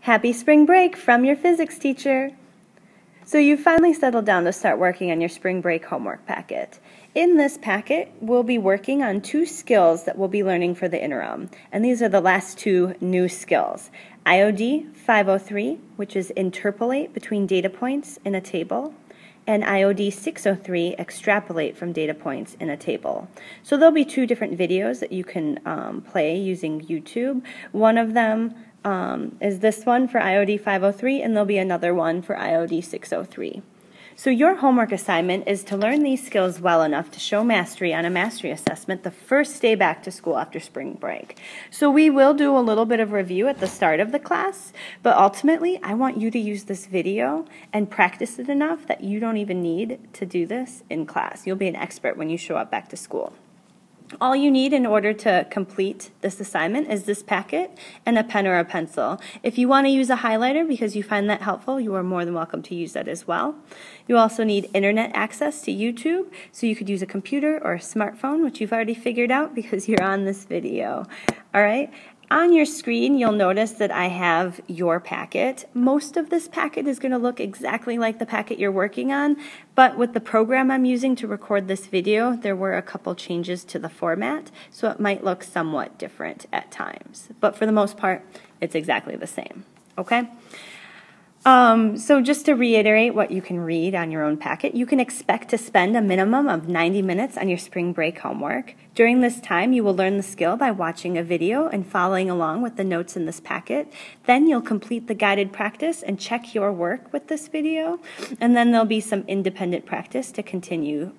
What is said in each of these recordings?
Happy spring break from your physics teacher. So you've finally settled down to start working on your spring break homework packet. In this packet, we'll be working on 2 skills that we'll be learning for the interim. And these are the last 2 new skills. IOD 503, which is interpolate between data points in a table, and IOD 603, extrapolate from data points in a table. So there'll be 2 different videos that you can play using YouTube. One of them is this one for IOD 503, and there'll be another one for IOD 603. So your homework assignment is to learn these skills well enough to show mastery on a mastery assessment the first day back to school after spring break. So we will do a little bit of review at the start of the class, but ultimately I want you to use this video and practice it enough that you don't even need to do this in class. You'll be an expert when you show up back to school. All you need in order to complete this assignment is this packet and a pen or a pencil. If you want to use a highlighter because you find that helpful, you are more than welcome to use that as well. You also need internet access to YouTube, so you could use a computer or a smartphone, which you've already figured out because you're on this video. All right? On your screen, you'll notice that I have your packet. Most of this packet is going to look exactly like the packet you're working on, but with the program I'm using to record this video, there were a couple changes to the format, so it might look somewhat different at times. But for the most part, it's exactly the same. Okay? So just to reiterate what you can read on your own packet, you can expect to spend a minimum of 90 minutes on your spring break homework. During this time, you will learn the skill by watching a video and following along with the notes in this packet. Then you'll complete the guided practice and check your work with this video. And then there'll be some independent practice to continue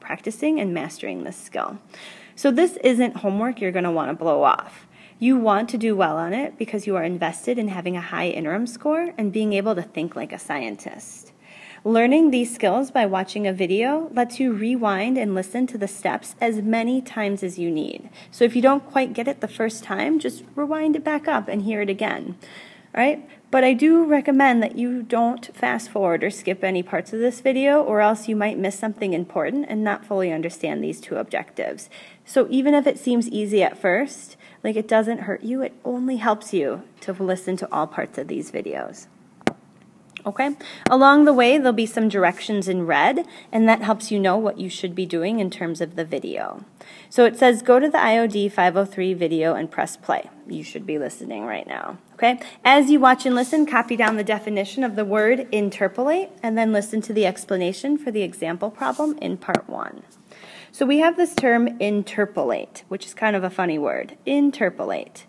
practicing and mastering this skill. So this isn't homework you're going to want to blow off. You want to do well on it because you are invested in having a high interim score and being able to think like a scientist. Learning these skills by watching a video lets you rewind and listen to the steps as many times as you need. So if you don't quite get it the first time, just rewind it back up and hear it again. All right? But I do recommend that you don't fast forward or skip any parts of this video, or else you might miss something important and not fully understand these 2 objectives. So even if it seems easy at first, like it doesn't hurt you, it only helps you to listen to all parts of these videos. Okay? Along the way, there'll be some directions in red, and that helps you know what you should be doing in terms of the video. So it says, go to the IOD 503 video and press play. You should be listening right now. Okay? As you watch and listen, copy down the definition of the word interpolate, and then listen to the explanation for the example problem in part 1. So we have this term interpolate, which is kind of a funny word. Interpolate.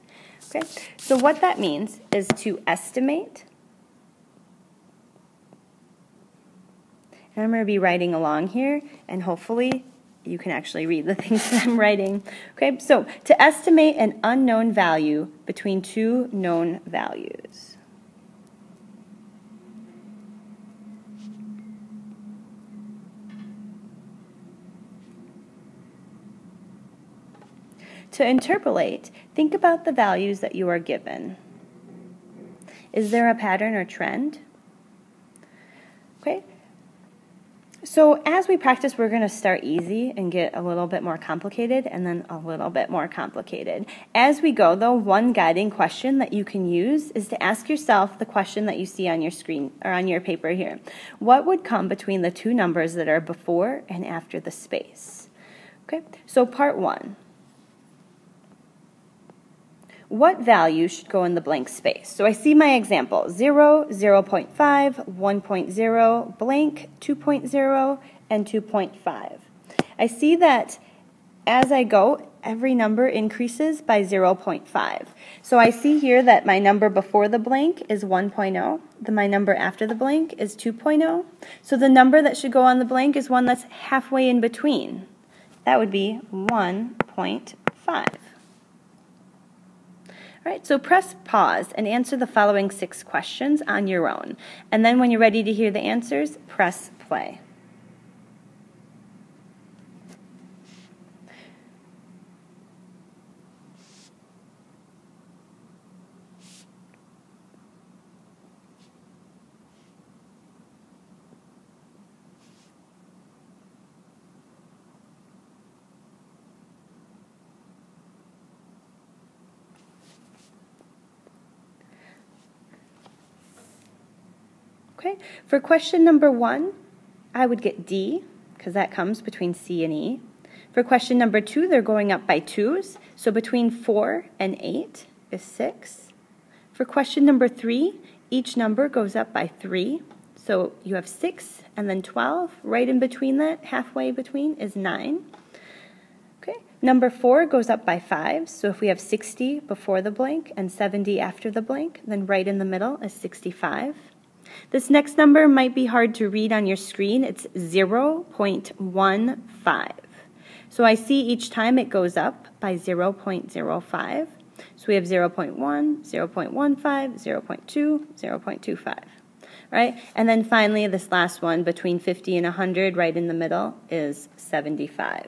Okay? So what that means is to estimate. And I'm going to be writing along here, and hopefully you can actually read the things that I'm writing. Okay? So to estimate an unknown value between 2 known values. To interpolate, think about the values that you are given. Is there a pattern or trend? Okay. So as we practice, we're going to start easy and get a little bit more complicated and then a little bit more complicated. As we go, though, one guiding question that you can use is to ask yourself the question that you see on your screen or on your paper here. What would come between the 2 numbers that are before and after the space? Okay. So part 1. What value should go in the blank space? So I see my example, 0, 0.5, 1.0, blank, 2.0, and 2.5. I see that as I go, every number increases by 0.5. So I see here that my number before the blank is 1.0. My number after the blank is 2.0. So the number that should go on the blank is one that's halfway in between. That would be 1.5. All right, so press pause and answer the following 6 questions on your own. And then when you're ready to hear the answers, press play. Okay, for question number 1, I would get D, because that comes between C and E. For question number 2, they're going up by 2s, so between 4 and 8 is 6. For question number 3, each number goes up by 3, so you have 6 and then 12. Right in between that, halfway between, is 9. Okay, number 4 goes up by 5, so if we have 60 before the blank and 70 after the blank, then right in the middle is 65. This next number might be hard to read on your screen. It's 0.15. So I see each time it goes up by 0.05. So we have 0.1, 0.15, 0.2, 0.25. Right? And then finally, this last one, between 50 and 100, right in the middle, is 75.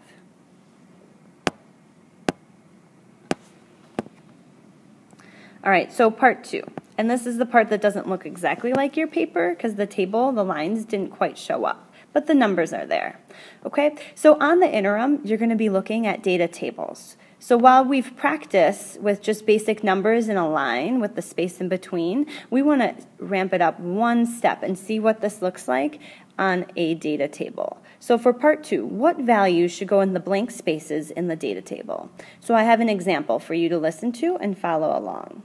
All right, so part 2. And this is the part that doesn't look exactly like your paper because the table, the lines didn't quite show up, but the numbers are there. Okay, so on the interim, you're going to be looking at data tables. So while we've practiced with just basic numbers in a line with the space in between, we want to ramp it up one step and see what this looks like on a data table. So for part 2, what values should go in the blank spaces in the data table? So I have an example for you to listen to and follow along.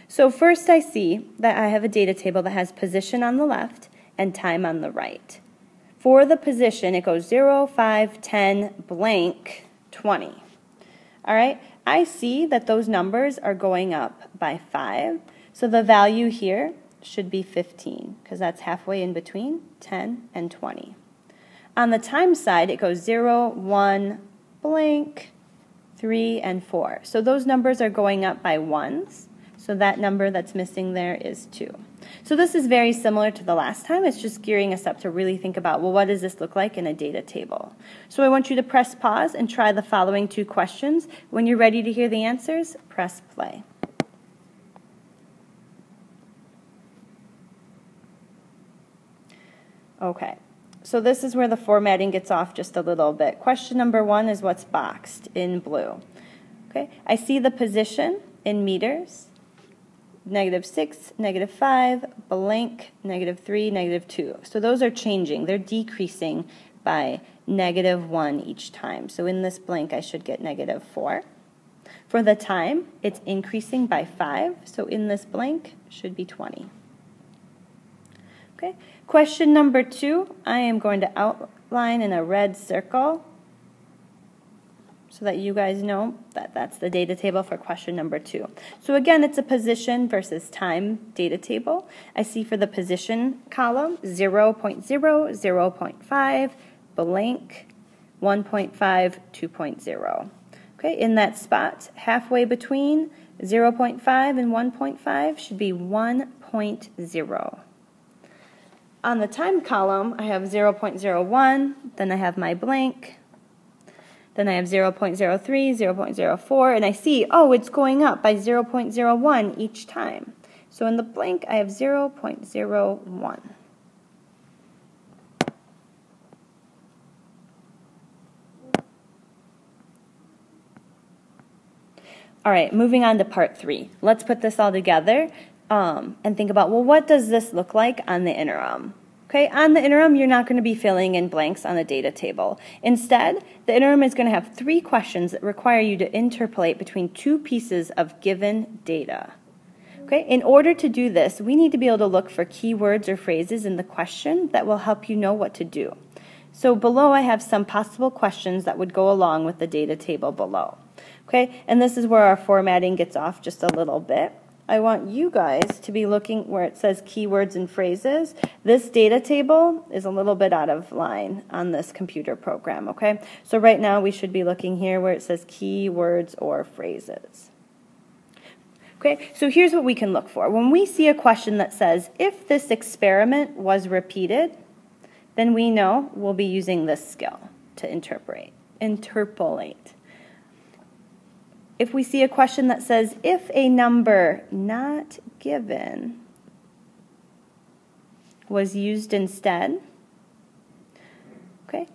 So first I see that I have a data table that has position on the left and time on the right. For the position, it goes 0, 5, 10, blank, 20. All right, I see that those numbers are going up by 5, so the value here should be 15, because that's halfway in between 10 and 20. On the time side, it goes 0, 1, blank, 3, and 4. So those numbers are going up by 1s, so that number that's missing there is 2. So this is very similar to the last time. It's just gearing us up to really think about, well, what does this look like in a data table? So I want you to press pause and try the following 2 questions. When you're ready to hear the answers, press play. Okay, so this is where the formatting gets off just a little bit. Question number 1 is what's boxed in blue. Okay, I see the position in meters. -6, -5, blank, -3, -2. So those are changing. They're decreasing by -1 each time. So in this blank, I should get -4. For the time, it's increasing by 5. So in this blank, should be 20. Okay. Question number 2, I am going to outline in a red circle so that you guys know that that's the data table for question number 2. So again, it's a position versus time data table. I see for the position column 0.0, 0.5, blank, 1.5, 2.0. Okay, in that spot, halfway between 0.5 and 1.5 should be 1.0. On the time column, I have 0.01, then I have my blank, then I have 0.03, 0.04, and I see, oh, it's going up by 0.01 each time. So in the blank, I have 0.01. All right, moving on to part 3. Let's put this all together and think about, well, what does this look like on the interim? Okay, on the interim, you're not going to be filling in blanks on the data table. Instead, the interim is going to have 3 questions that require you to interpolate between 2 pieces of given data. Okay, in order to do this, we need to be able to look for keywords or phrases in the question that will help you know what to do. So below, I have some possible questions that would go along with the data table below. Okay, and this is where our formatting gets off just a little bit. I want you guys to be looking where it says keywords and phrases. This data table is a little bit out of line on this computer program, okay? So right now we should be looking here where it says keywords or phrases. Okay, so here's what we can look for. When we see a question that says, if this experiment was repeated, then we know we'll be using this skill to interpolate. If we see a question that says, if a number not given was used instead, okay,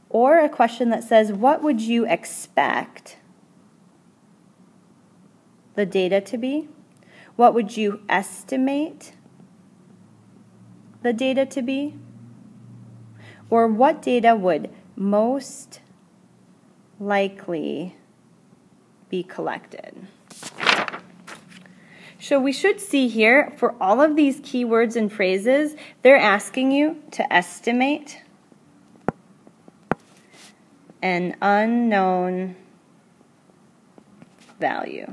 or a question that says, what would you expect the data to be? What would you estimate the data to be? Or what data would most likely be collected? So we should see here, for all of these keywords and phrases, they're asking you to estimate an unknown value.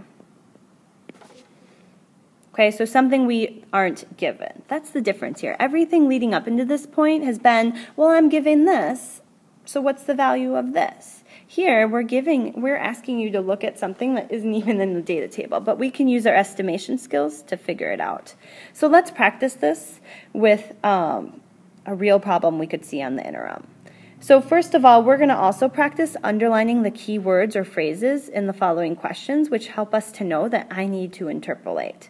Okay, so something we aren't given. That's the difference here. Everything leading up into this point has been, well, I'm giving this, so what's the value of this? Here, we're asking you to look at something that isn't even in the data table, but we can use our estimation skills to figure it out. So let's practice this with a real problem we could see on the interim. So first of all, we're going to also practice underlining the key words or phrases in the following questions, which help us to know that I need to interpolate.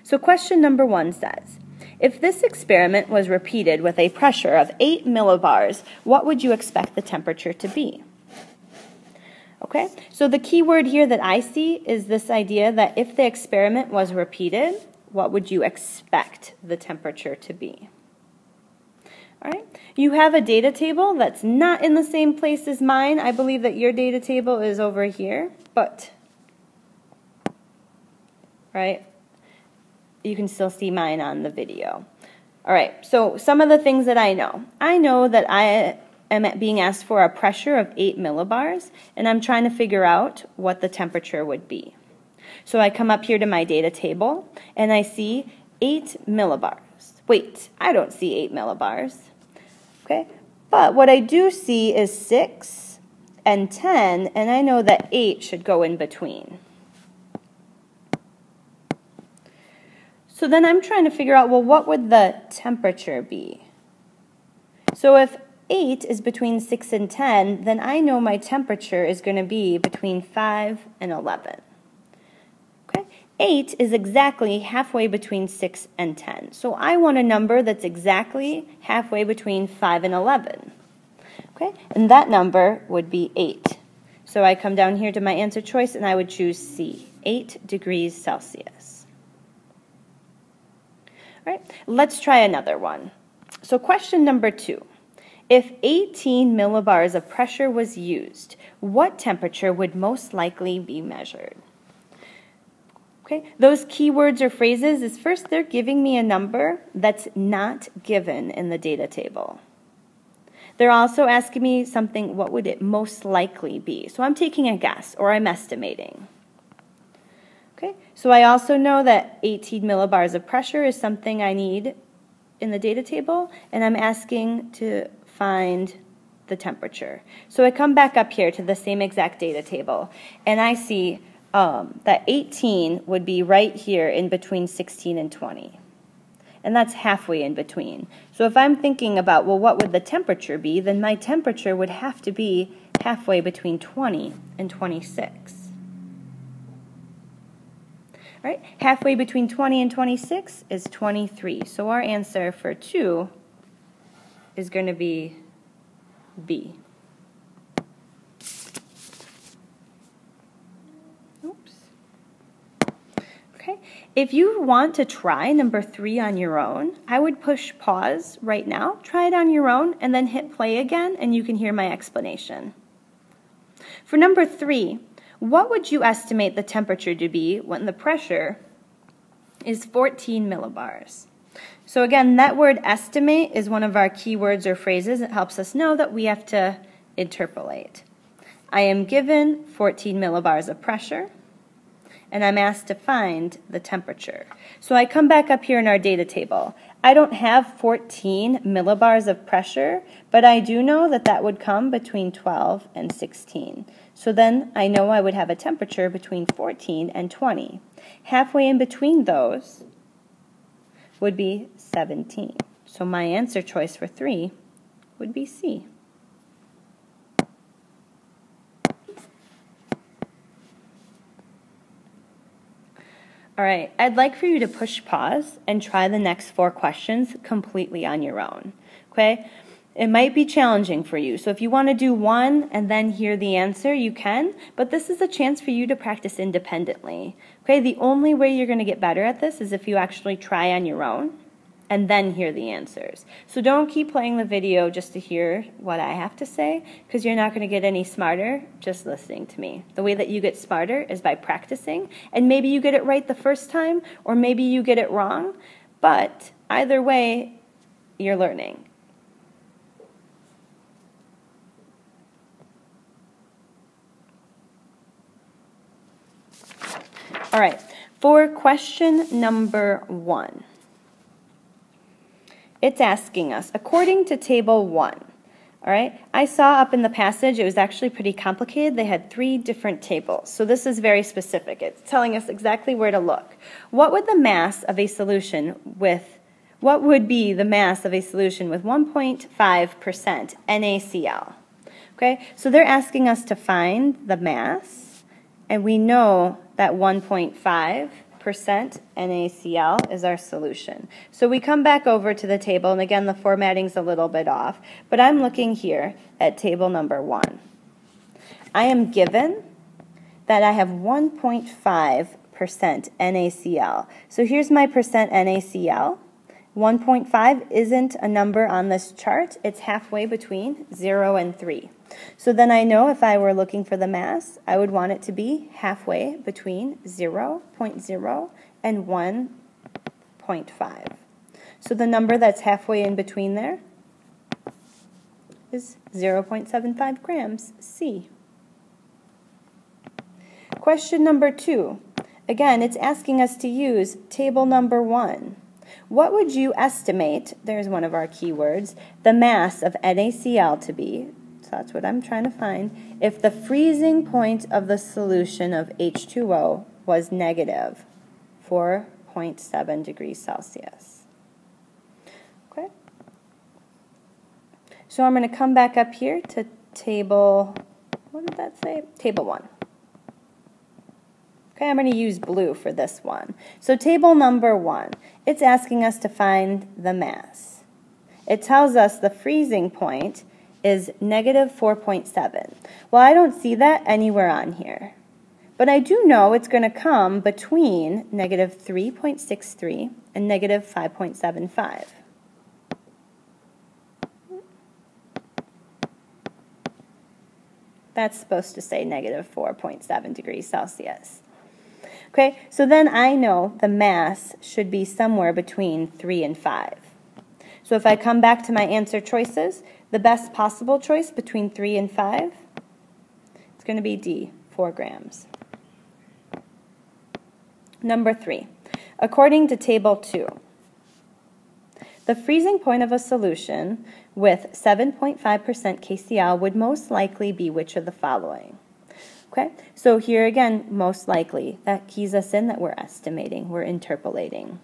So question number 1 says, if this experiment was repeated with a pressure of 8 millibars, what would you expect the temperature to be? Okay, so the key word here that I see is this idea that if the experiment was repeated, what would you expect the temperature to be? All right, you have a data table that's not in the same place as mine. I believe that your data table is over here, but, right, you can still see mine on the video. All right, so some of the things that I know that I am being asked for a pressure of 8 millibars, and I'm trying to figure out what the temperature would be. So I come up here to my data table, and I see 8 millibars. Wait, I don't see 8 millibars. Okay, but what I do see is 6 and 10, and I know that 8 should go in between. So then I'm trying to figure out, well, what would the temperature be? So if 8 is between 6 and 10, then I know my temperature is going to be between 5 and 11. Okay? 8 is exactly halfway between 6 and 10. So I want a number that's exactly halfway between 5 and 11. Okay? And that number would be 8. So I come down here to my answer choice and I would choose C, 8 degrees Celsius. All right, let's try another one. So question number 2. If 18 millibars of pressure was used, what temperature would most likely be measured? Okay, those keywords or phrases is first they're giving me a number that's not given in the data table. They're also asking me something, what would it most likely be? So I'm taking a guess or I'm estimating. Okay, so I also know that 18 millibars of pressure is something I need in the data table, and I'm asking to find the temperature. So I come back up here to the same exact data table, and I see that 18 would be right here in between 16 and 20. And that's halfway in between. So if I'm thinking about, well, what would the temperature be, then my temperature would have to be halfway between 20 and 26. All right, halfway between 20 and 26 is 23. So our answer for 2 is going to be B. Oops. Okay, if you want to try number 3 on your own, I would push pause right now, try it on your own, and then hit play again, and you can hear my explanation. For number 3, what would you estimate the temperature to be when the pressure is 14 millibars? So again, that word estimate is one of our keywords or phrases. It helps us know that we have to interpolate. I am given 14 millibars of pressure, and I'm asked to find the temperature. So I come back up here in our data table. I don't have 14 millibars of pressure, but I do know that that would come between 12 and 16. So then I know I would have a temperature between 14 and 20. Halfway in between those would be 17. So my answer choice for 3 would be C. All right, I'd like for you to push pause and try the next 4 questions completely on your own, okay? It might be challenging for you, so if you want to do one and then hear the answer, you can, but this is a chance for you to practice independently, okay? The only way you're going to get better at this is if you actually try on your own. and then hear the answers. So don't keep playing the video just to hear what I have to say, because you're not going to get any smarter just listening to me. The way that you get smarter is by practicing, and maybe you get it right the first time, or maybe you get it wrong, but either way, you're learning. All right, for question number 1. It's asking us, according to table 1, all right, I saw up in the passage it was actually pretty complicated. They had 3 different tables, so this is very specific. It's telling us exactly where to look. What would be the mass of a solution with 1.5% NaCl? Okay, so they're asking us to find the mass, and we know that 1.5% NaCl is our solution. So we come back over to the table, and again, the formatting's a little bit off, but I'm looking here at table number 1. I am given that I have 1.5% NaCl. So here's my percent NaCl. 1.5 isn't a number on this chart. It's halfway between 0 and 3. So then I know if I were looking for the mass, I would want it to be halfway between 0.0 and 1.5. So the number that's halfway in between there is 0.75 grams, C. Question number 2. Again, it's asking us to use table number 1. What would you estimate, there's one of our keywords, the mass of NaCl to be? So that's what I'm trying to find. If the freezing point of the solution of H2O was negative 4.7 degrees Celsius. Okay. So I'm going to come back up here to table, what did that say? Table 1. Okay, I'm going to use blue for this one. So table number 1, it's asking us to find the mass. It tells us the freezing point is negative 4.7. Well, I don't see that anywhere on here. But I do know it's going to come between negative 3.63 and negative 5.75. That's supposed to say negative 4.7 degrees Celsius. Okay, so then I know the mass should be somewhere between 3 and 5. So if I come back to my answer choices, the best possible choice between 3 and 5, it's going to be D, 4 grams. Number 3, according to table 2, the freezing point of a solution with 7.5% KCl would most likely be which of the following? Okay, so here again, most likely, that keys us in that we're estimating, we're interpolating.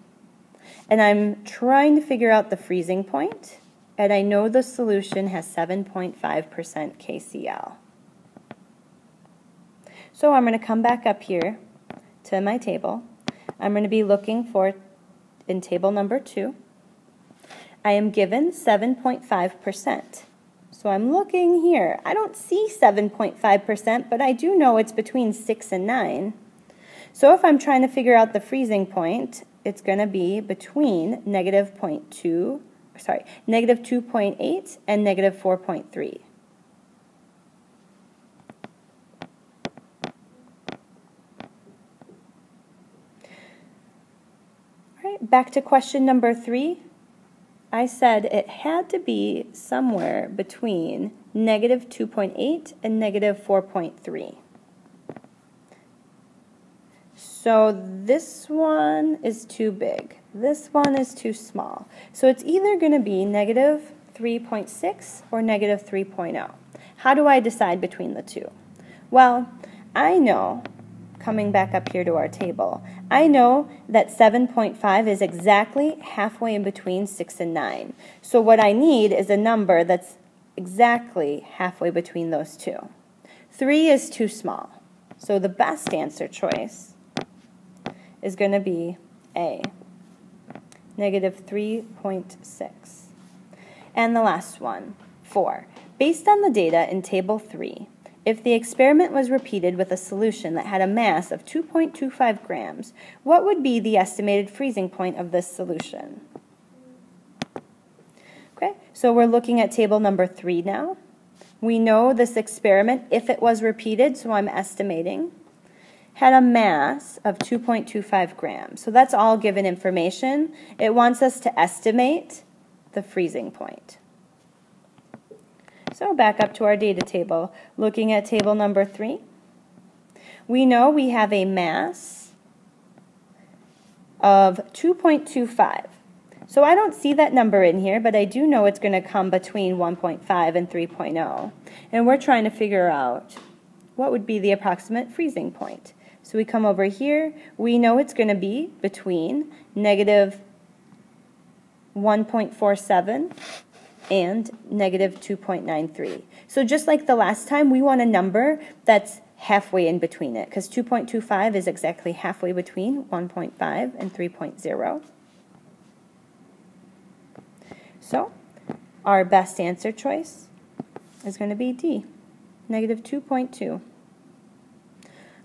And I'm trying to figure out the freezing point, and I know the solution has 7.5% KCl. So I'm going to come back up here to my table. I'm going to be looking for, in table number 2, I am given 7.5%. So I'm looking here. I don't see 7.5%, but I do know it's between 6 and 9. So if I'm trying to figure out the freezing point, it's going to be between negative 2.8 and negative 4.3. All right, back to question number 3. I said it had to be somewhere between negative 2.8 and negative 4.3. So this one is too big. This one is too small. So it's either going to be negative 3.6 or negative 3.0. How do I decide between the two? Well, I know, coming back up here to our table, I know that 7.5 is exactly halfway in between 6 and 9. So what I need is a number that's exactly halfway between those two. 3 is too small. So the best answer choice is going to be A, negative 3.6. And the last one, 4. Based on the data in Table 3, if the experiment was repeated with a solution that had a mass of 2.25 grams, what would be the estimated freezing point of this solution? Okay, so we're looking at table number 3 now. We know this experiment, if it was repeated, so I'm estimating, had a mass of 2.25 grams. So that's all given information. It wants us to estimate the freezing point. So back up to our data table. Looking at table number 3, we know we have a mass of 2.25. So I don't see that number in here, but I do know it's going to come between 1.5 and 3.0. And we're trying to figure out what would be the approximate freezing point. So we come over here, we know it's going to be between negative 1.47 and negative 2.93. So just like the last time, we want a number that's halfway in between it, because 2.25 is exactly halfway between 1.5 and 3.0. So our best answer choice is going to be D, negative 2.2.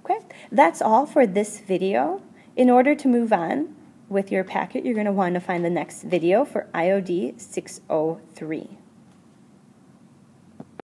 Okay, that's all for this video. In order to move on with your packet, you're going to want to find the next video for IOD 603.